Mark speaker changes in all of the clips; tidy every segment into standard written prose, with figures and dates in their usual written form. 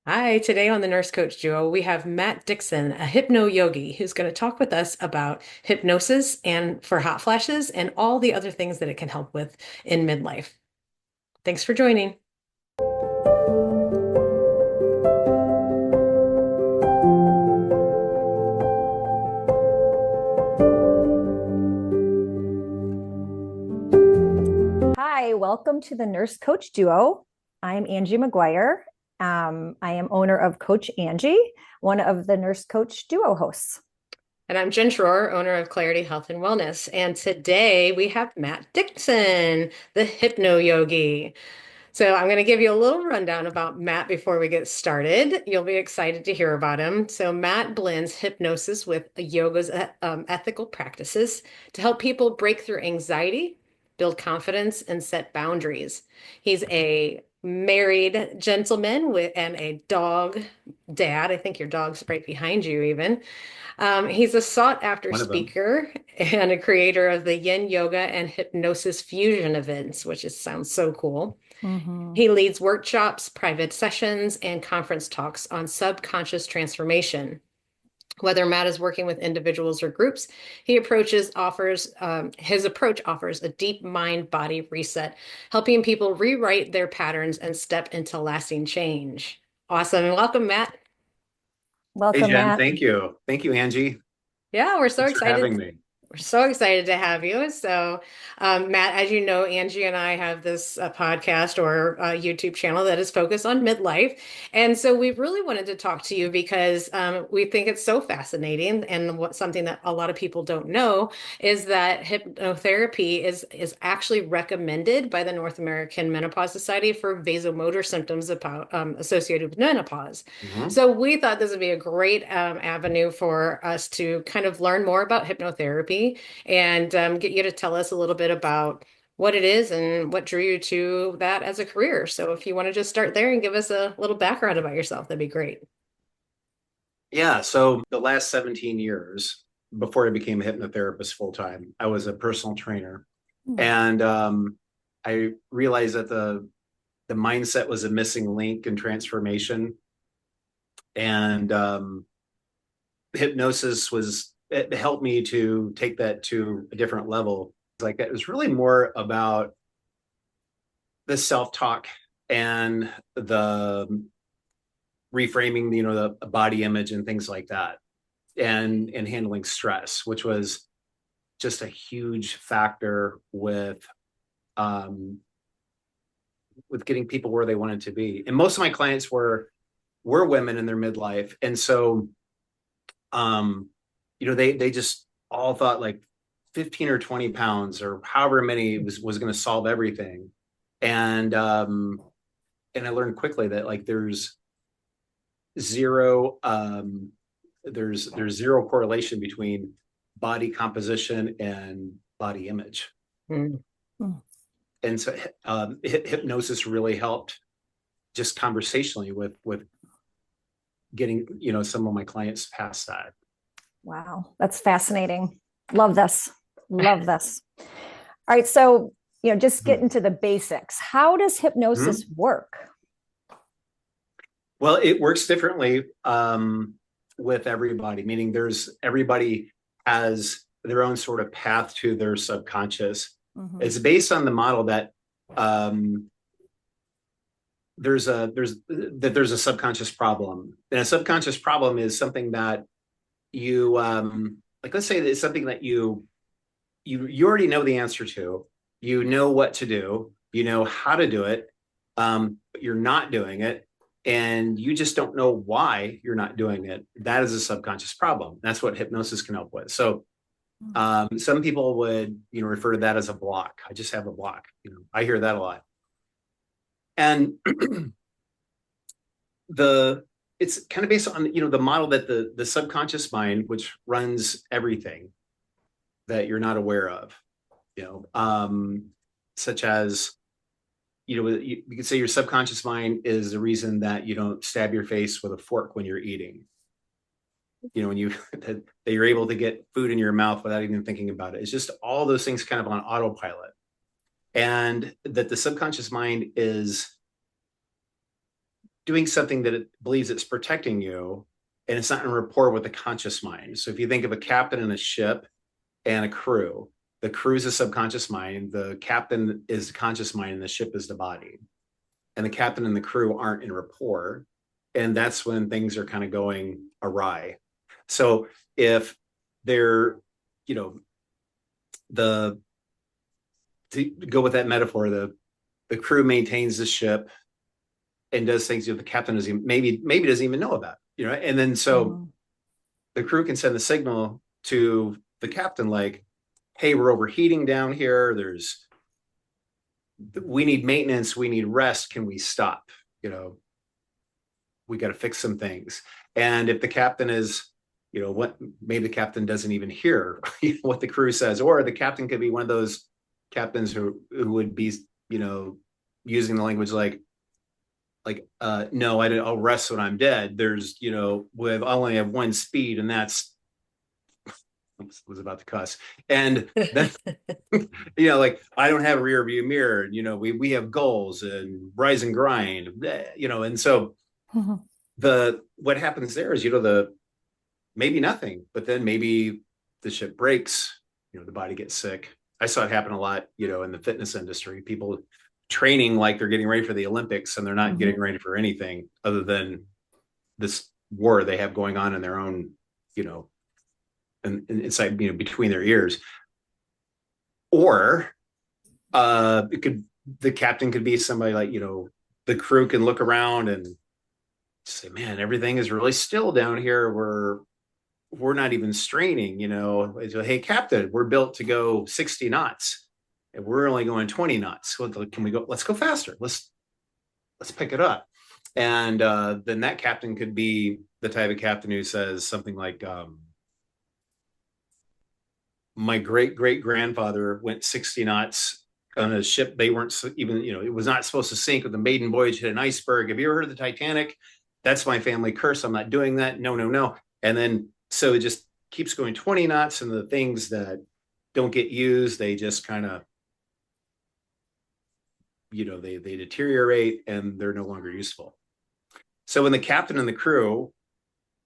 Speaker 1: Hi, today on the Nurse Coach Duo, we have Matt Dickson, a hypno yogi, who's going to talk with us about hypnosis and for hot flashes and all the other things that it can help with in midlife. Thanks for joining.
Speaker 2: Hi, welcome to the Nurse Coach Duo. I'm Angie McGuire. I am owner of Coach Angie, one of the Nurse Coach Duo hosts.
Speaker 1: And I'm Jen Schroer, owner of Clarity Health and Wellness. And today we have Matt Dickson, the hypno yogi. So I'm going to give you a little rundown about Matt before we get started. You'll be excited to hear about him. So Matt blends hypnosis with yoga's ethical practices to help people break through anxiety, build confidence, and set boundaries. He's a married gentleman with and a dog dad. I think your dog's right behind you even. He's a sought after
Speaker 3: One of them.
Speaker 1: speaker and a creator of the Yin Yoga and Hypnosis fusion events, sounds so cool.
Speaker 2: Mhm.
Speaker 1: He leads workshops, private sessions, and conference talks on subconscious transformation. Whether Matt is working with individuals or groups, his approach offers a deep mind body reset, helping people rewrite their patterns and step into lasting change. Awesome. And welcome, Matt.
Speaker 3: Hey,
Speaker 2: Welcome,
Speaker 3: Jen.
Speaker 2: Matt.
Speaker 3: Thank you. Tthank you, Angie.
Speaker 1: Yeah, we're so
Speaker 3: Thanks for
Speaker 1: excited.
Speaker 3: having me.
Speaker 1: We're so excited to have you. Matt, as you know, Angie and I have this podcast or YouTube channel that is focused on midlife. And so we really wanted to talk to you because we think it's so fascinating. And something that a lot of people don't know is that hypnotherapy is actually recommended by the North American Menopause Society for vasomotor symptoms associated with menopause.
Speaker 3: Mhm.
Speaker 1: So we thought this would be a great avenue for us to kind of learn more about hypnotherapy and get you to tell us a little bit about what it is and what drew you to that as a career. So if you want to just start there and give us a little background about yourself, that'd be great.
Speaker 3: Yeah. So the last 17 years before I became a hypnotherapist full time, I was a personal trainer.
Speaker 2: Mm.
Speaker 3: And I realized that the mindset was a missing link in transformation. And hypnosis it helped me to take that to a different level. Like it was really more about the self-talk and the reframing, the body image and things like that, and handling stress, which was just a huge factor um, with getting people where they wanted to be. And most of my clients were women in their midlife, and so um, they just all thought like 15 or 20 pounds or however many was going to solve everything, and and I learned quickly that like zero there's zero correlation between body composition and body image.
Speaker 1: Mm.
Speaker 2: Mm.
Speaker 3: And so hypnosis really helped just conversationally with getting some of my clients past that.
Speaker 2: Wow, that's fascinating. Love this. Love this. All right, so just get into the basics. How does hypnosis
Speaker 3: Mm-hmm.
Speaker 2: work?
Speaker 3: Well, it works differently with everybody, meaning everybody has their own sort of path to their subconscious.
Speaker 2: Mhm.
Speaker 3: It's based on the model that um, there's a subconscious problem, and a subconscious problem is something that you like. Let's say that it's something that you already know the answer to. You know what to do. You know how to do it, but you're not doing it, and you just don't know why you're not doing it. That is a subconscious problem. That's what hypnosis can help with. So some people would refer to that as a block. I just have a block. I hear that a lot. And the it's kind of based on the model that the subconscious mind, which runs everything that you're not aware of, you know such as you could say your subconscious mind is the reason that you don't stab your face with a fork when you're eating. When you that you're able to get food in your mouth without even thinking about it. It's just all those things kind of on autopilot, and that the subconscious mind doing something that it believes it's protecting you, and it's not in rapport with the conscious mind. So if you think of a captain in a ship and a crew, the crew is a subconscious mind, the captain is the conscious mind, and the ship is the body. And the captain and the crew aren't in rapport. And that's when things are kind of going awry. So if they're, you know, the to go with that metaphor, the crew maintains the ship and does things, you know, the captain doesn't even, maybe doesn't even know about, you know, and then so the crew can send the signal to the captain like, hey, we're overheating down here. We need maintenance. We need rest. Can we stop? You know, we got to fix some things. And if the captain is, you know, what, maybe the captain doesn't even hear what the crew says, or the captain could be one of those captains who would be, you know, using the language like, no, I'll rest when I'm dead. There's, you know, I only have one speed, and that's, was about to cuss. And then, you know, like, I don't have a rear view mirror. You know, we have goals and rise and grind, you know, and so what happens there is, you know, maybe nothing, but then maybe the ship breaks, you know, the body gets sick. I saw it happen a lot, you know, in the fitness industry, people training like they're getting ready for the Olympics, and they're not getting ready for anything other than this war they have going on in their own, you know, and inside, you know, between their ears. Or the captain could be somebody like, you know, the crew can look around and say, man, everything is really still down here. We're not even straining, you know. So, hey, captain, we're built to go 60 knots and we're only going 20 knots. Can we go? Let's go faster. Let's pick it up. And then that captain could be the type of captain who says something like, my great grandfather went 60 knots on a ship. They weren't even, you know, it was not supposed to sink. With the maiden voyage hit an iceberg. Have you ever heard of the Titanic? That's my family curse. I'm not doing that. No. And then so it just keeps going 20 knots, and the things that don't get used, they just kind of, you know, they deteriorate and they're no longer useful. So when the captain and the crew,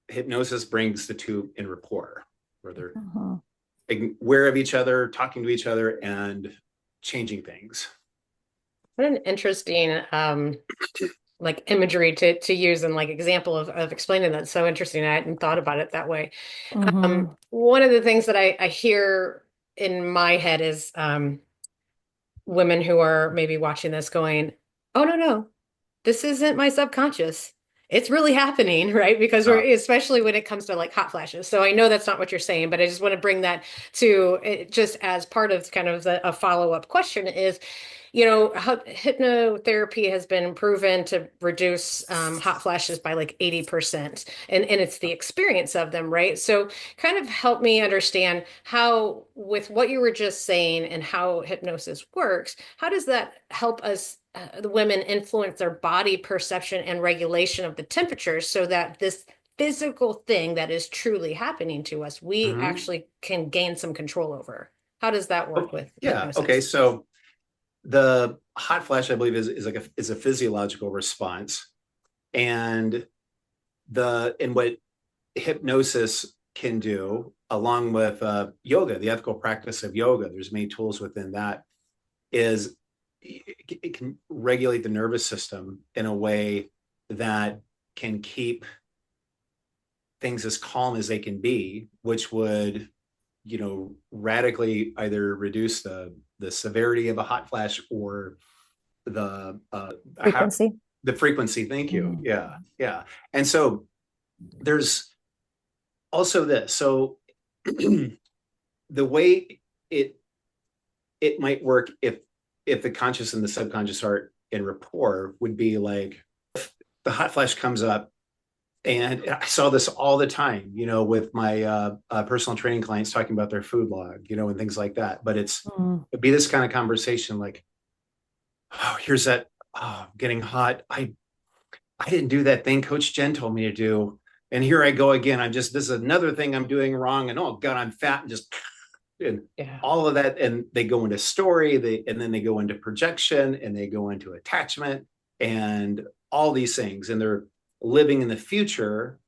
Speaker 3: hypnosis brings the two in rapport, where they're aware of each other, talking to each other, and changing things.
Speaker 1: What an interesting like imagery to use and like example of explaining that. So interesting. I hadn't thought about it that way. One of the things that I hear in my head is women who are maybe watching this going, oh no, this isn't my subconscious. It's really happening, right? Because we're, especially when it comes to like hot flashes. So I know that's not what you're saying, but I just want to bring that to it just as part of kind of a follow-up question is, you know, hypnotherapy has been proven to reduce hot flashes by like 80%. And it's the experience of them, right? So kind of help me understand how, with what you were just saying and how hypnosis works, how does that help us, the women, influence their body perception and regulation of the temperatures so that this physical thing that is truly happening to us, we actually can gain some control over? How does that work with hypnosis?
Speaker 3: Okay. So the hot flash, I believe, is a physiological response, and what hypnosis can do, along with yoga, the ethical practice of yoga, there's many tools within that, is it can regulate the nervous system in a way that can keep things as calm as they can be, which would, you know, radically either reduce the severity of a hot flash or the
Speaker 2: frequency.
Speaker 3: The frequency. Thank you. Yeah. And so there's also this. So the way it might work if the conscious and the subconscious are in rapport would be like, the hot flash comes up. And I saw this all the time, you know, with my personal training clients talking about their food log, you know, and things like that. But it'd be this kind of conversation like, oh, here's that, getting hot. I didn't do that thing Coach Jen told me to do. And here I go again. This is another thing I'm doing wrong. And oh God, I'm fat, and just, and all of that. And they go into story, and then they go into projection, and they go into attachment. And all these things, and they're living in the future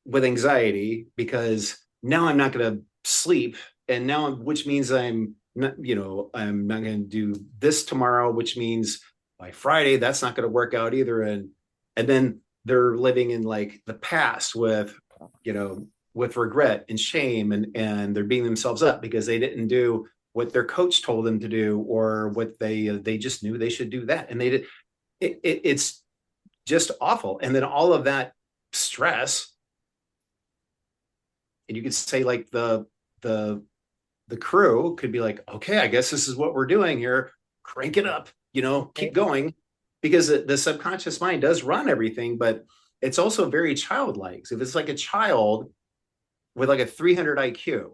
Speaker 3: with anxiety because now I'm not going to sleep, and now, which means I'm not, I'm not going to do this tomorrow, which means by Friday that's not going to work out either, and then they're living in like the past with, with regret and shame, and they're beating themselves up because they didn't do what their coach told them to do, or what they just knew they should do that, and they did. It's just awful. And then all of that stress, and you could say like the crew could be like, okay, I guess this is what we're doing here. Crank it up, keep going, because the subconscious mind does run everything, but it's also very childlike. So if it's like a child with like a 300 IQ,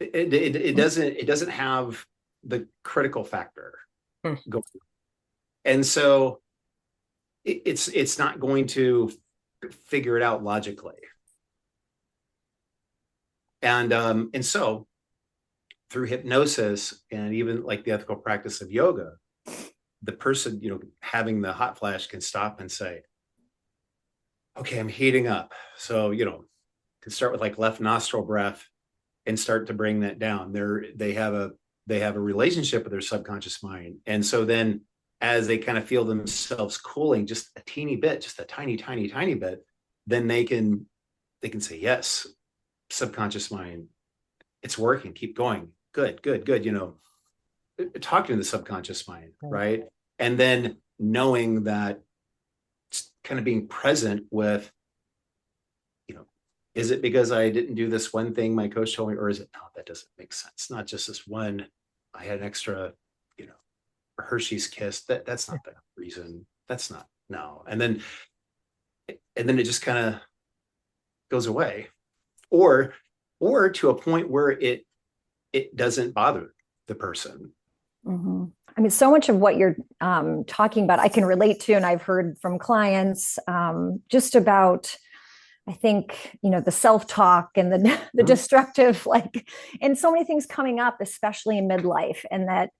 Speaker 3: it doesn't have the critical factor going. And so it's not going to figure it out logically. And so through hypnosis and even like the ethical practice of yoga, the person, having the hot flash can stop and say, okay, I'm heating up. So, can start with like left nostril breath and start to bring that down. They have a relationship with their subconscious mind. And so then as they kind of feel themselves cooling just a teeny bit, just a tiny, tiny, tiny bit, then they can say, yes, subconscious mind, it's working. Keep going. Good, good, good. Talking to the subconscious mind, right? And then knowing that, kind of being present with, is it because I didn't do this one thing my coach told me, or is it, no, that doesn't make sense. Not just this one, I had an extra, Hershey's kiss. That's not the reason. That's not, no. And then it just kind of goes away, or to a point where it doesn't bother the person.
Speaker 2: Mm-hmm. I mean, so much of what you're talking about, I can relate to, and I've heard from clients just about, I think, the self-talk and the destructive, and so many things coming up, especially in midlife, and that,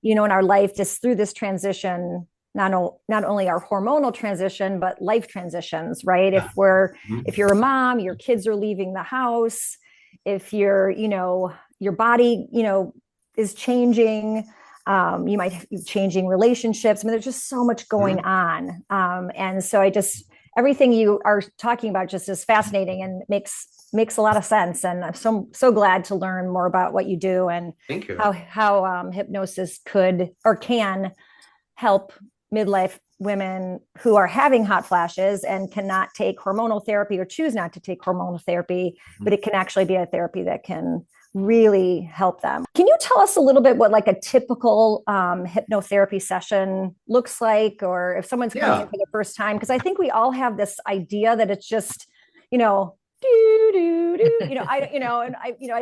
Speaker 2: in our life, just through this transition, not only our hormonal transition, but life transitions, right? Yeah. If you're a mom, your kids are leaving the house, if you're, your body, is changing, you might be changing relationships. I mean, there's just so much going on. And so everything you are talking about just is fascinating and makes a lot of sense. And I'm so glad to learn more about what you do and
Speaker 3: Thank you.
Speaker 2: how hypnosis could or can help midlife women who are having hot flashes and cannot take hormonal therapy or choose not to take hormonal therapy, but it can actually be a therapy that can really help them. Can you tell us a little bit what like a typical hypnotherapy session looks like, or if someone's coming in for the first time? Because I think we all have this idea that it's just, I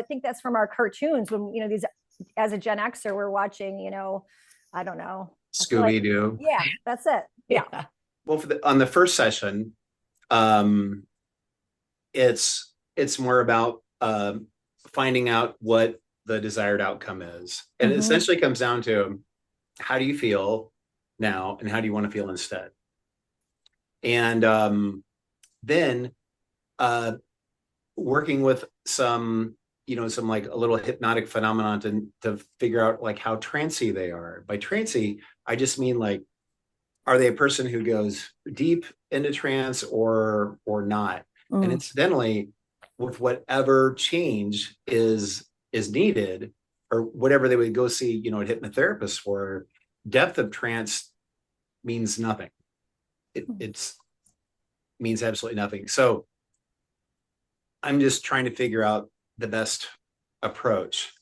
Speaker 2: think that's from our cartoons when, these, as a Gen Xer, we're watching, I don't know.
Speaker 3: Scooby-Doo.
Speaker 2: Yeah, that's it. Yeah.
Speaker 3: Well, on the first session, it's more about finding out what the desired outcome is. And it essentially comes down to, how do you feel now and how do you want to feel instead? And then working with some like a little hypnotic phenomenon to figure out like how trancy they are. By trancy, I just mean like, are they a person who goes deep into trance or not? And incidentally, with whatever change is needed, or whatever they would go see, a hypnotherapist for, depth of trance means nothing. It means absolutely nothing. So I'm just trying to figure out the best approach.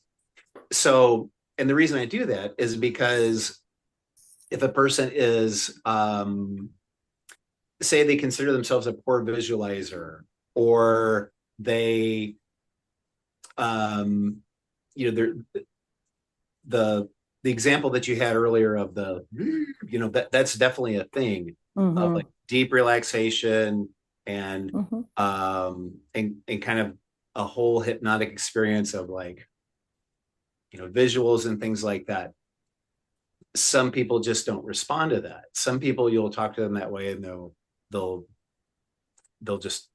Speaker 3: So, and the reason I do that is because if a person is, say they consider themselves a poor visualizer, or they, they're, the example that you had earlier of that's definitely a thing of like deep relaxation and kind of a whole hypnotic experience of like, visuals and things like that. some people just don't respond to that. Some people, you'll talk to them that way and they'll just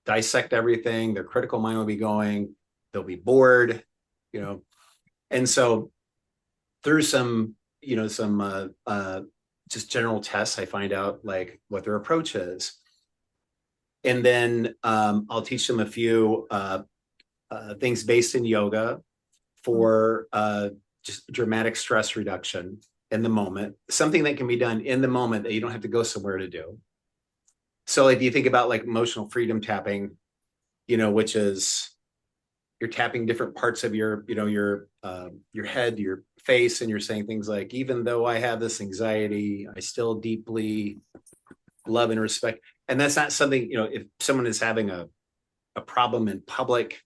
Speaker 3: dissect everything. Their critical mind will be going, they'll be bored, you know. And so through some, just general tests, I find out like what their approach is. And then I'll teach them a few things based in yoga for just dramatic stress reduction in the moment, something that can be done in the moment that you don't have to go somewhere to do. So like you think about like emotional freedom tapping, which is you're tapping different parts of your head, your face, and you're saying things like, even though I have this anxiety, I still deeply love and respect. And that's not something, if someone is having a problem in public,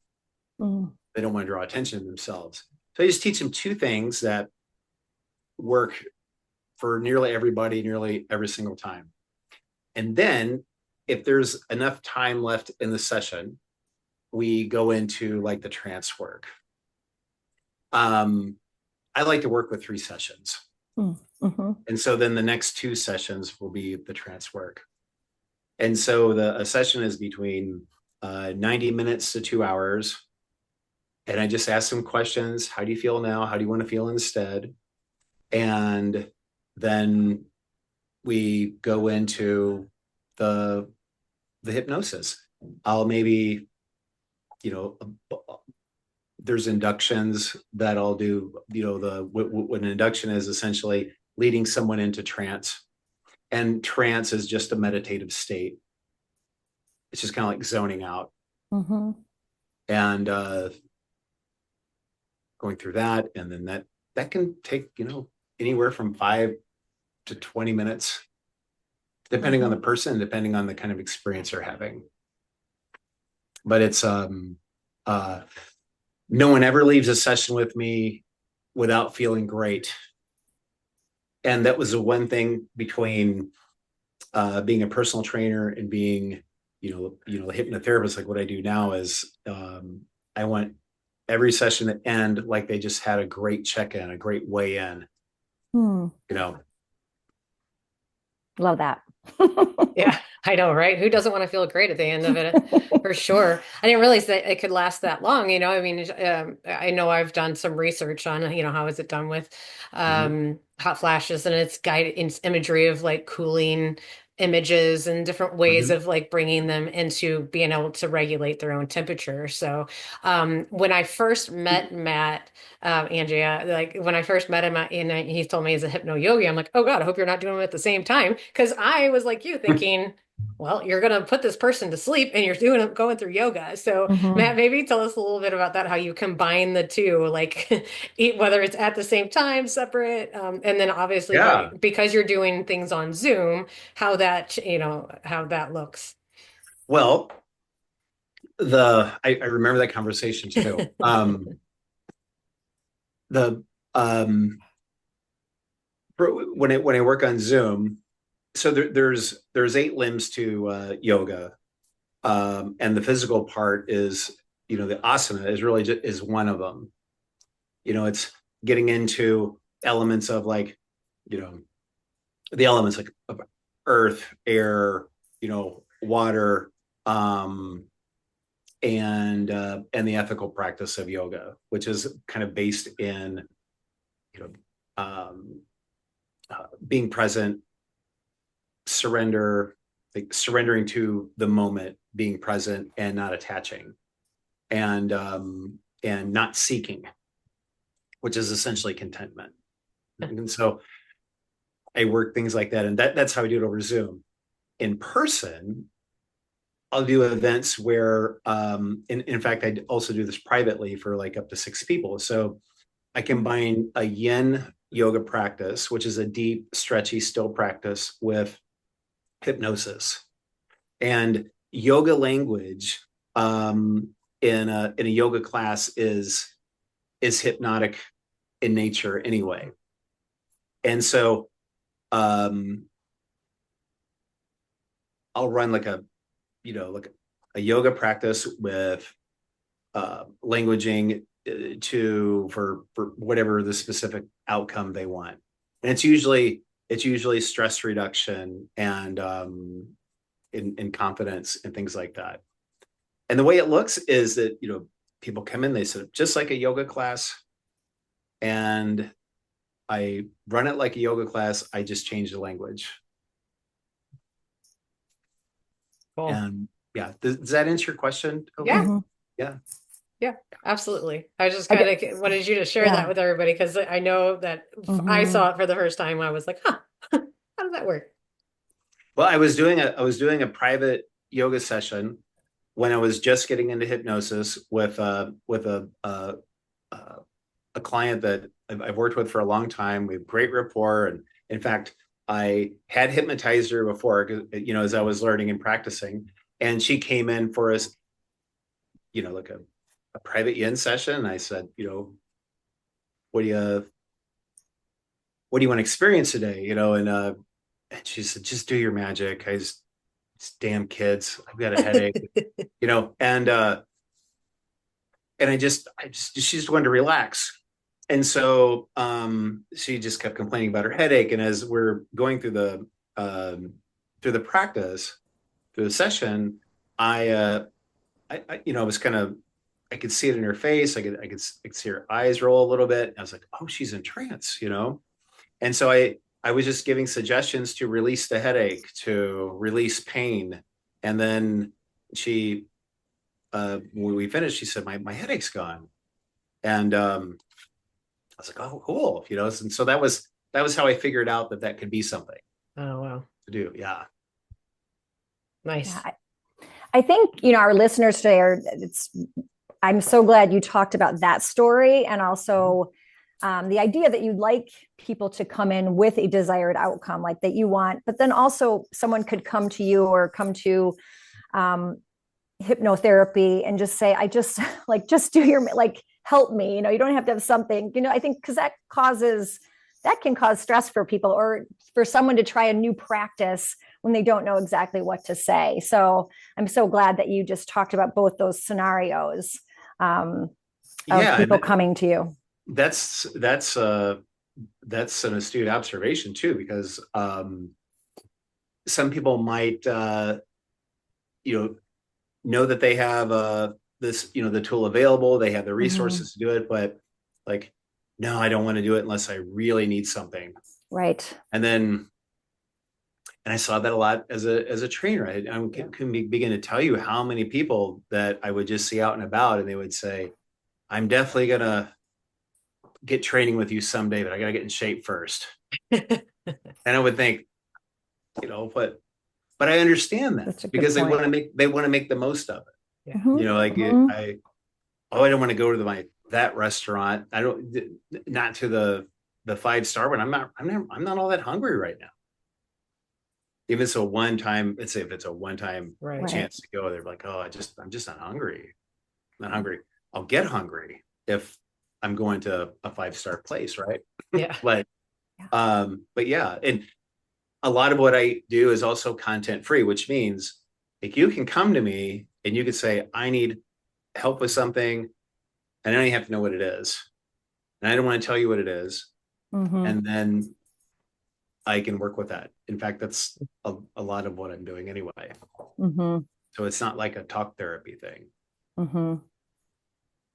Speaker 3: they don't want to draw attention to themselves. So I just teach them two things that work for nearly everybody, nearly every single time. And then if there's enough time left in the session, we go into like the trance work. I like to work with 3 sessions. And so then the next 2 sessions will be the trance work. And so a session is between 90 minutes to 2 hours. And I just ask them questions. How do you feel now? How do you want to feel instead? And then we go into the hypnosis. I'll maybe, there's inductions that I'll do, what an induction is essentially leading someone into trance. And trance is just a meditative state. It's just kind of like zoning out. And going through that. And then that can take, anywhere from 5 to 20 minutes, depending on the person, depending on the kind of experience they're having. But it's, no one ever leaves a session with me without feeling great. And that was the one thing between being a personal trainer and being, a hypnotherapist, like what I do now is I want every session to end like they just had a great check-in, a great way in.
Speaker 2: Love that.
Speaker 1: Yeah, I know, right? Who doesn't want to feel great at the end of it? For sure. I didn't realize that it could last that long. I mean, I know I've done some research on, how is it done with hot flashes, and it's guided in imagery of like cooling images and different ways of like bringing them into being able to regulate their own temperature. So when I first met Matt, Andrea, like when I first met him and he told me he's a hypno yogi, I'm like, oh God, I hope you're not doing them at the same time. Because I was like you thinking, well, you're going to put this person to sleep and you're going through yoga. So Matt, maybe tell us a little bit about that, how you combine the two, like whether it's at the same time, separate, and then obviously because you're doing things on Zoom, how that, how that looks.
Speaker 3: Well, I remember that conversation too. When I work on Zoom, so there's 8 limbs to yoga, and the physical part is, the asana is really is one of them. It's getting into elements of like, the elements like of earth, air, water, and the ethical practice of yoga, which is kind of based in, being present, surrendering to the moment, being present and not attaching, and not seeking, which is essentially contentment. And so I work things like that, and that's how I do it over Zoom. In person, I'll do events where, in fact, I also do this privately for like up to 6 people. So I combine a Yin yoga practice, which is a deep, stretchy, still practice, with hypnosis. And yoga language in a yoga class is hypnotic in nature anyway. And so I'll run like a yoga practice with languaging for whatever the specific outcome they want. And it's usually stress reduction and in confidence and things like that. And the way it looks is that, people come in, they sit up just like a yoga class, and I run it like a yoga class. I just change the language.
Speaker 1: Cool.
Speaker 3: And yeah, does that answer your question? Okay.
Speaker 1: Yeah.
Speaker 2: Mm-hmm.
Speaker 3: Yeah.
Speaker 1: Yeah, absolutely. I just kind of wanted you to share that with everybody because I know that I saw it for the first time. I was like, huh, how does that work?
Speaker 3: Well, I was doing a private yoga session when I was just getting into hypnosis with a client that I've worked with for a long time. We have great rapport, and in fact, I had hypnotized her before, as I was learning and practicing, and she came in for us, like a private yin session. And I said, what do you want to experience today? And she said, just do your magic. These damn kids, I've got a headache, and she just wanted to relax. And so she just kept complaining about her headache. And as we're going through the practice, through the session, I was kind of, I could see it in her face. I could see her eyes roll a little bit. I was like, oh, she's in trance, And so I was just giving suggestions to release the headache, to release pain. And then when we finished, she said, my headache's gone. And I was like, oh, cool. And so that was how I figured out that could be something.
Speaker 1: Oh, wow.
Speaker 3: To do. Yeah.
Speaker 1: Nice.
Speaker 2: Yeah, I think, our listeners today I'm so glad you talked about that story, and also the idea that you'd like people to come in with a desired outcome, like that you want, but then also someone could come to you or come to hypnotherapy and just say, I just just do your, help me, you don't have to have something, I think, because that can cause stress for people, or for someone to try a new practice when they don't know exactly what to say. So I'm so glad that you just talked about both those scenarios of people coming to you.
Speaker 3: That's an astute observation too, because some people might know that they have this, the tool available, they have the resources to do it, but no, I don't want to do it unless I really need something.
Speaker 2: Right.
Speaker 3: And I saw that a lot as a trainer. I can begin to tell you how many people that I would just see out and about, and they would say, I'm definitely going to get training with you someday, but I got to get in shape first. And I would think, but I understand that, because they want to make the most of it.
Speaker 1: Yeah.
Speaker 2: Mm-hmm.
Speaker 3: I don't want to go to that restaurant. I don't, not to the 5-star one. I'm not all that hungry right now. Even so, let's say if it's a one-time chance to go, they're like, oh, I'm just not hungry. I'm not hungry. I'll get hungry if I'm going to a 5-star place, right?
Speaker 1: Yeah.
Speaker 3: but yeah, and a lot of what I do is also content free, which means you can come to me and you could say, I need help with something, and I don't even have to know what it is, and I don't want to tell you what it is, and then I can work with that. In fact, that's a lot of what I'm doing anyway. So it's not like a talk therapy thing.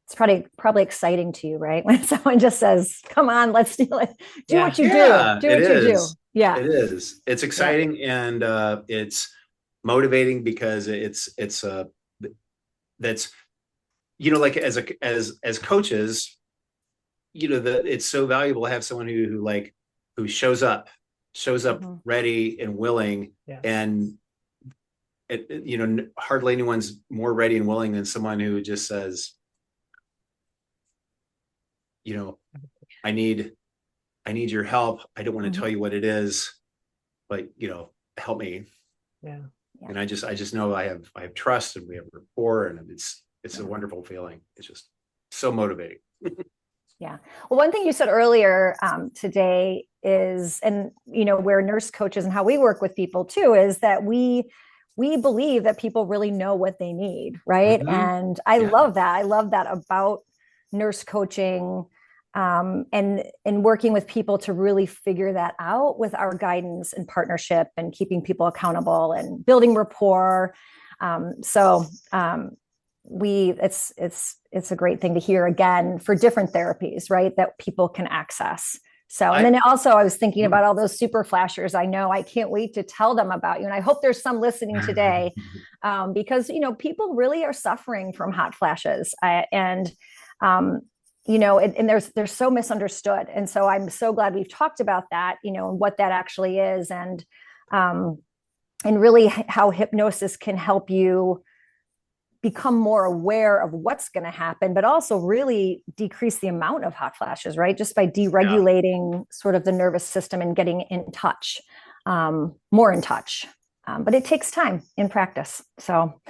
Speaker 2: It's probably exciting to you, right? When someone just says, come on, let's do it. Do what you do. Do what you do. Yeah.
Speaker 3: It is. It's exciting, and it's motivating, because that's, as coaches, it's so valuable to have someone who shows up ready and willing. And hardly anyone's more ready and willing than someone who just says, I need your help. I don't want to tell you what it is, but help me.
Speaker 1: Yeah.
Speaker 3: And I just know I have trust, and we have rapport, and it's a wonderful feeling. It's just so motivating.
Speaker 2: Yeah. Well, one thing you said earlier today is, and we're nurse coaches, and how we work with people too, is that we believe that people really know what they need, right? And I love that. I love that about nurse coaching, and working with people to really figure that out with our guidance and partnership and keeping people accountable and building rapport. So it's a great thing to hear again for different therapies, right? That people can access. So, and then also I was thinking about all those super flashers. I know I can't wait to tell them about you. And I hope there's some listening today, because, people really are suffering from hot flashes. And they're so misunderstood. And so I'm so glad we've talked about that, and what that actually is. And really how hypnosis can help you become more aware of what's going to happen, but also really decrease the amount of hot flashes, right? Just by deregulating sort of the nervous system and getting in touch, more in touch. But it takes time in practice. So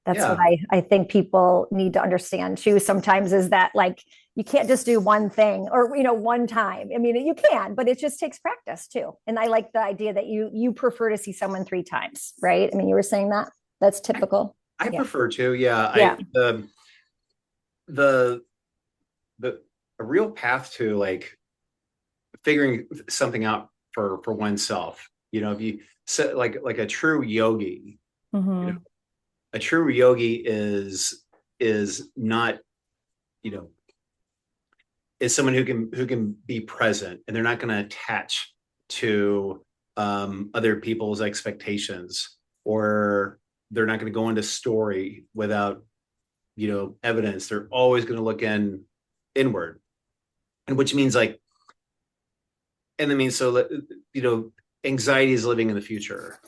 Speaker 2: that's what I think people need to understand too sometimes, is that like, you can't just do one thing or, one time. I mean, you can, but it just takes practice too. And I like the idea that you prefer to see someone 3 times, right? I mean, you were saying that that's typical.
Speaker 3: I prefer to, yeah.
Speaker 2: Yeah.
Speaker 3: The a real path to like figuring something out for oneself. If you set like a true yogi, a true yogi is not, is someone who can be present, and they're not going to attach to other people's expectations, or they're not going to go into story without, evidence. They're always going to look inward, and which means like, and that means so, anxiety is living in the future,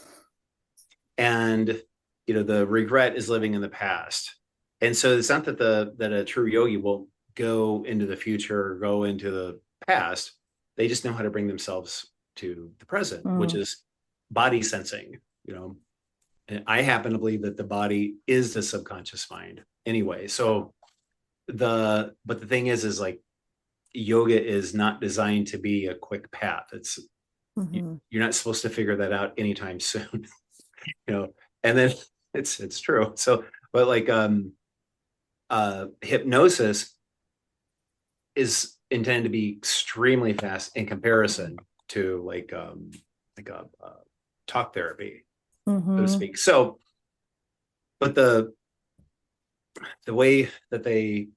Speaker 3: and the regret is living in the past. And so it's not that a true yogi will go into the future or go into the past. They just know how to bring themselves to the present, which is body sensing. And I happen to believe that the body is the subconscious mind anyway. So but the thing is like, yoga is not designed to be a quick path. It's you're not supposed to figure that out anytime soon. And then it's true. So, but like hypnosis is intended to be extremely fast in comparison to like a talk therapy, so to speak. So, but the way that they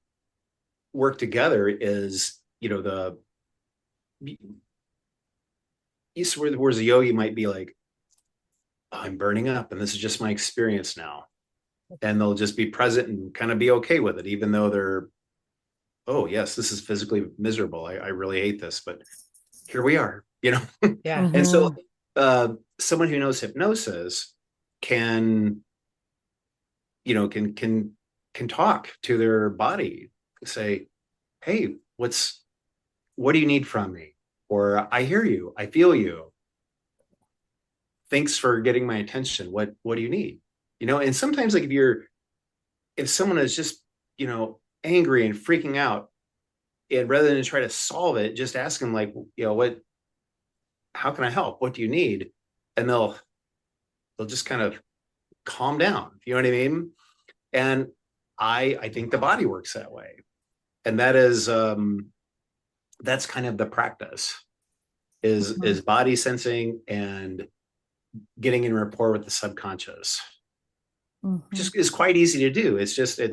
Speaker 3: work together is, whereas a yogi might be like, oh, I'm burning up and this is just my experience now. And they'll just be present and kind of be okay with it, even though they're, oh yes, this is physically miserable. I really hate this, but here we are, Yeah. And so someone who knows hypnosis can talk to their body, say, hey, what do you need from me? Or I hear you, I feel you. Thanks for getting my attention. What do you need? And sometimes like if someone is just, angry and freaking out, and rather than try to solve it, just ask them like, how can I help? What do you need? And they'll just kind of calm down. You know what I mean? And I think the body works that way. And that is, that's kind of the practice is body sensing and getting in rapport with the subconscious, which is quite easy to do. It's just, it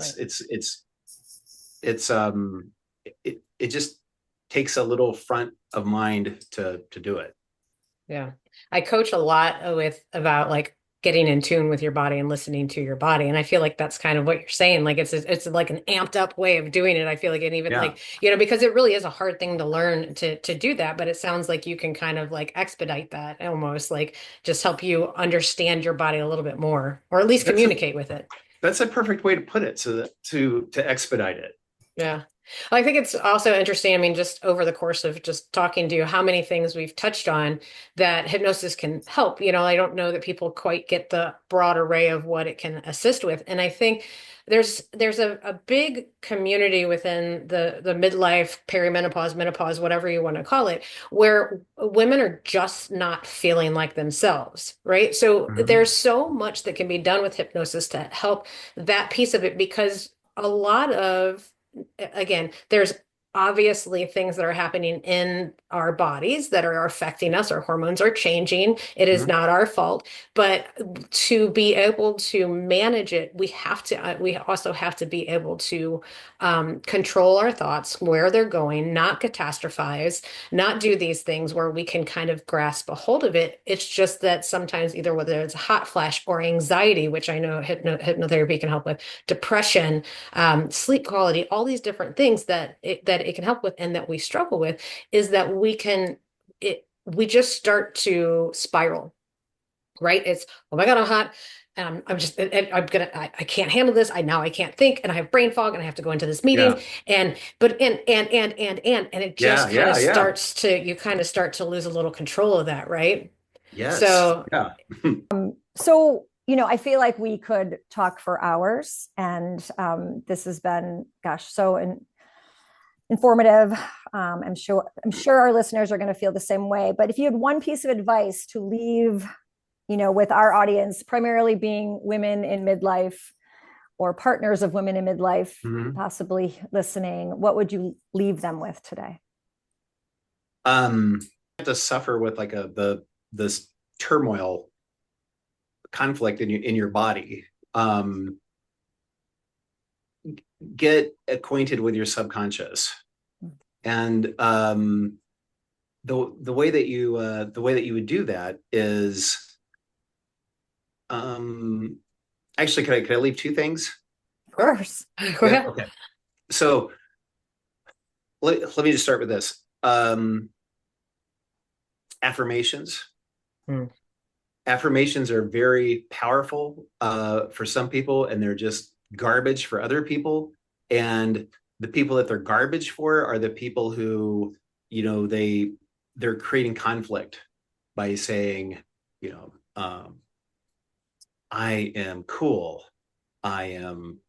Speaker 3: just takes a little front of mind to do it.
Speaker 1: Yeah. I coach a lot about like getting in tune with your body and listening to your body. And I feel like that's kind of what you're saying. Like it's like an amped up way of doing it. I feel like, and even like, because it really is a hard thing to learn to do that, but it sounds like you can kind of like expedite that, almost like just help you understand your body a little bit more, or at least communicate with it.
Speaker 3: That's a perfect way to put it. So that to expedite it.
Speaker 1: Yeah. I think it's also interesting. I mean, just over the course of just talking to you, how many things we've touched on that hypnosis can help. I don't know that people quite get the broad array of what it can assist with. And I think there's a big community within the midlife, perimenopause, menopause, whatever you want to call it, where women are just not feeling like themselves, right? So there's so much that can be done with hypnosis to help that piece of it, because a lot of again, there's obviously things that are happening in our bodies that are affecting us. Our hormones are changing. It is
Speaker 3: Mhm.
Speaker 1: not our fault. But to be able to manage it, we also have to be able to control our thoughts, where they're going, not catastrophize, not do these things where we can kind of grasp a hold of it. It's just that sometimes, either whether it's a hot flash or anxiety, which I know hypnotherapy can help with, depression, sleep quality, all these different things that it can help with and that we struggle with, is that we just start to spiral, right? It's, oh my God, I'm hot. I'm just, I can't handle this. I can't think, and I have brain fog, and I have to go into this meeting.
Speaker 3: Yeah.
Speaker 1: And it
Speaker 3: Yeah.
Speaker 1: just kind of
Speaker 3: Yeah. Yeah.
Speaker 1: you kind of start to lose a little control of that, right?
Speaker 3: Yes.
Speaker 1: So,
Speaker 3: Yeah.
Speaker 2: So, I feel like we could talk for hours, and this has been, gosh, so informative. I'm sure our listeners are going to feel the same way. But if you had one piece of advice to leave, with our audience, primarily being women in midlife or partners of women in midlife,
Speaker 3: Mhm.
Speaker 2: possibly listening, what would you leave them with today?
Speaker 3: You have to suffer with like this turmoil, conflict in your body. Get acquainted with your subconscious, and the way that you would do that is, um actually, could I leave two things?
Speaker 2: Of course.
Speaker 1: go
Speaker 3: Yeah.
Speaker 1: ahead.
Speaker 3: Okay. So let me just start with this. Affirmations.
Speaker 1: Hmm.
Speaker 3: Affirmations are very powerful for some people, and they're just garbage for other people. And the people that they're garbage for are the people who, they're creating conflict by saying, you know, I am cool, I am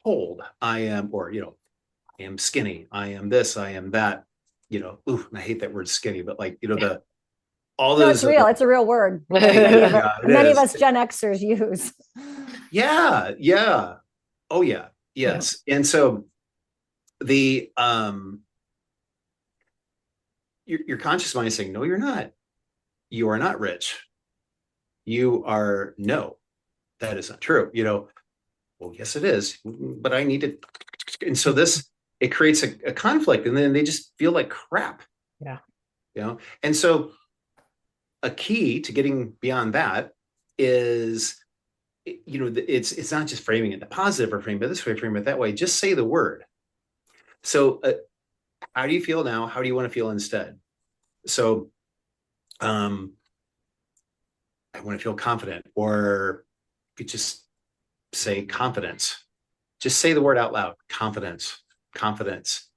Speaker 3: cold, I am, or I am skinny, I am this, I am that. Ooh, I hate that word skinny, but like, the all
Speaker 2: No, it's
Speaker 3: those
Speaker 2: real. It's a real word that
Speaker 3: yeah,
Speaker 2: many of
Speaker 3: yeah, it
Speaker 2: many of
Speaker 3: is.
Speaker 2: us Gen Xers use.
Speaker 3: Yeah, yeah. Oh yeah,
Speaker 1: Yeah.
Speaker 3: yes. And so the your conscious mind is saying, no, you're not. You are not rich. You are, no, that is not true. Well, yes, it is, but I need to. And so it creates a conflict, and then they just feel like crap.
Speaker 1: Yeah.
Speaker 3: And so a key to getting beyond that is, it's not just framing it the positive, or frame it this way, frame it that way. Just say the word. So how do you feel now? How do you want to feel instead? So um I want to feel confident, or you could just say confidence. Just say the word out loud: confidence, confidence,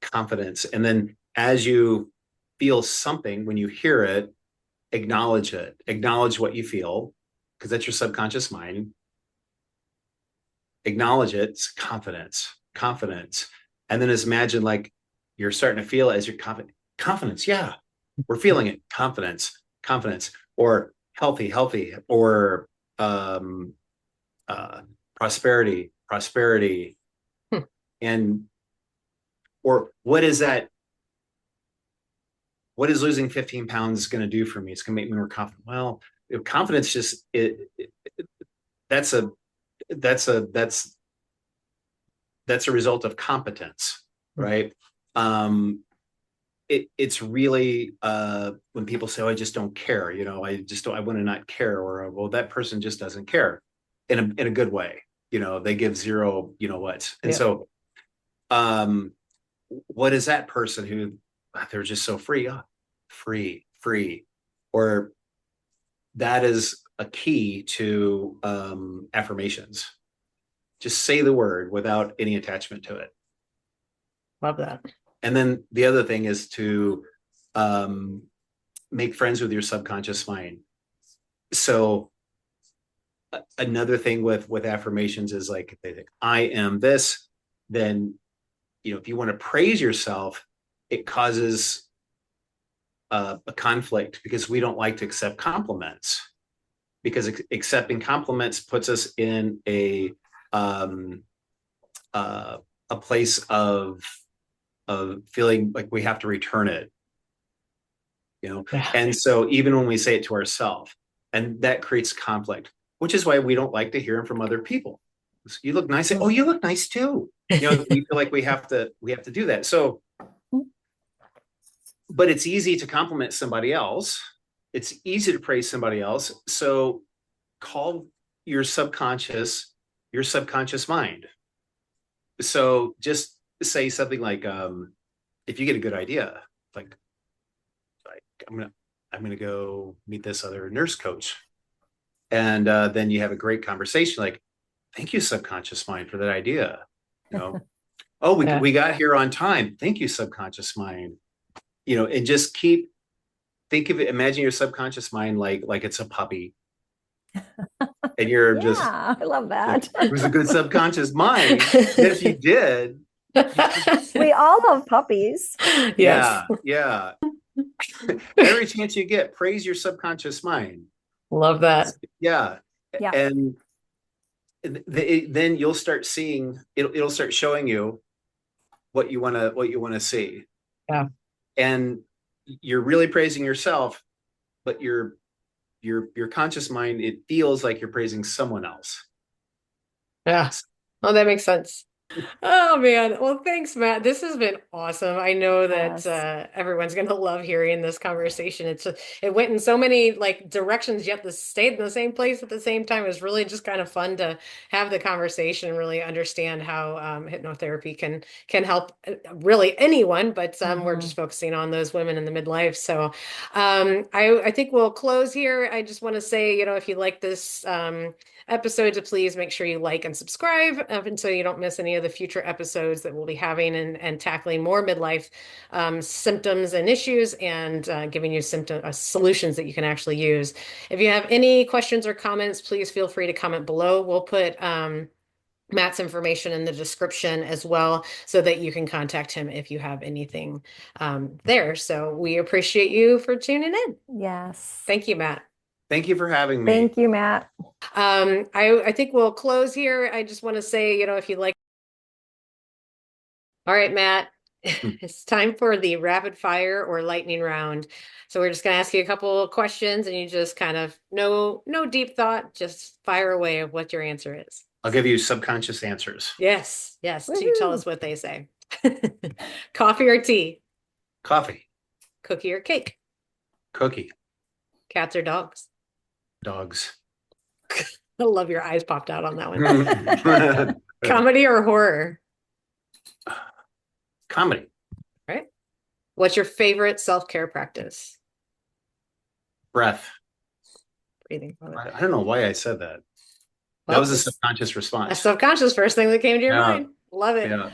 Speaker 3: confidence. And then as you feel something, when you hear it, acknowledge it. Acknowledge what you feel, because that's your subconscious mind. Acknowledge it. It's confidence, confidence. And then just imagine like you're starting to feel it as you're confident. Confidence, yeah, we're feeling it. Confidence, confidence, or healthy, healthy, or um, prosperity, prosperity.
Speaker 1: Hmm.
Speaker 3: And or what is that? What is losing 15 pounds going to do for me? It's going to make me more confident. Well, confidence just that's a that's a that's that's a result of competence, right? Um, it's really when people say, oh, I just don't care, I want to not care, or well, that person just doesn't care in a good way. They give zero, what. And
Speaker 1: Yeah.
Speaker 3: so what is that person who they're just so free, free, free, or that is a key to affirmations. Just say the word without any attachment to it.
Speaker 1: Love that.
Speaker 3: And then the other thing is to um, make friends with your subconscious mind. So another thing with affirmations is like, if they think I am this, then if you want to praise yourself, it causes a conflict, because we don't like to accept compliments, because accepting compliments puts us in um, uh, a place of feeling like we have to return it,
Speaker 1: Yeah.
Speaker 3: and so even when we say it to ourselves, and that creates conflict, which is why we don't like to hear them from other people. You look nice. Oh, you look nice too. We feel like we have to do that. So, but it's easy to compliment somebody else. It's easy to praise somebody else. So call your subconscious mind. So just say something like, if you get a good idea, like I'm gonna go meet this other nurse coach, and then you have a great conversation. Like, thank you, subconscious mind, for that idea. Oh, we got here on time. Thank you, subconscious mind. And just think of it. Imagine your subconscious mind like it's a puppy, and you're just.
Speaker 2: I love that.
Speaker 3: It was a good subconscious mind. If you did,
Speaker 2: we all love puppies.
Speaker 1: Yes.
Speaker 3: Yeah. Every chance you get, praise your subconscious mind.
Speaker 1: Love that.
Speaker 3: Yeah. And then you'll start seeing it'll start showing you what you want to see.
Speaker 1: Yeah.
Speaker 3: And you're really praising yourself, but your conscious mind, it feels like you're praising someone else.
Speaker 1: Yeah. Oh, that makes sense. Oh man. Well, thanks, Matt. This has been awesome. I know that everyone's going to love hearing this conversation. It went in so many like directions, yet stayed in the same place at the same time. It was really just kind of fun to have the conversation and really understand how hypnotherapy can help really anyone, but we're just focusing on those women in the midlife. So I think we'll close here. I just want to say, if you like this episode, to please make sure you like and subscribe and so you don't miss any of the future episodes that we'll be having and tackling more midlife symptoms and issues, and giving you solutions that you can actually use. If you have any questions or comments, please feel free to comment below. We'll put Matt's information in the description as well, so that you can contact him if you have anything there. So we appreciate you for tuning in.
Speaker 2: Yes.
Speaker 1: Thank you, Matt.
Speaker 3: Thank you for having me.
Speaker 2: Thank you, Matt.
Speaker 1: I think we'll close here. I just want to say, if you like. All right, Matt, it's time for the rapid fire or lightning round. So we're just going to ask you a couple of questions, and you just kind of no deep thought, just fire away of what your answer is.
Speaker 3: I'll give you subconscious answers.
Speaker 1: Yes. To tell us what they say. Coffee or tea?
Speaker 3: Coffee.
Speaker 1: Cookie or cake?
Speaker 3: Cookie.
Speaker 1: Cats or dogs?
Speaker 3: Dogs.
Speaker 1: I love your eyes popped out on that one. Comedy or horror?
Speaker 3: Comedy.
Speaker 1: Right. What's your favorite self-care practice?
Speaker 3: Breath.
Speaker 1: Breathing.
Speaker 3: I don't know why I said that. That was a subconscious response.
Speaker 1: A subconscious first thing that came to your mind. Love it.
Speaker 3: Yeah.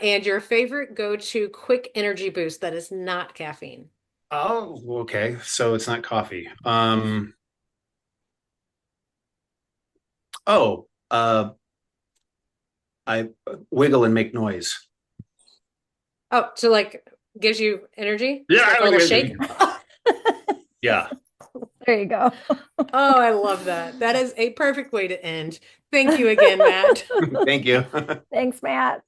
Speaker 1: And your favorite go-to quick energy boost that is not caffeine?
Speaker 3: Oh, okay. So it's not coffee. I wiggle and make noise.
Speaker 1: Oh, so like gives you energy?
Speaker 3: Yeah,
Speaker 1: like a little shake.
Speaker 3: Yeah.
Speaker 2: There you go.
Speaker 1: Oh, I love that. That is a perfect way to end. Thank you again, Matt.
Speaker 3: Thank you.
Speaker 2: Thanks, Matt.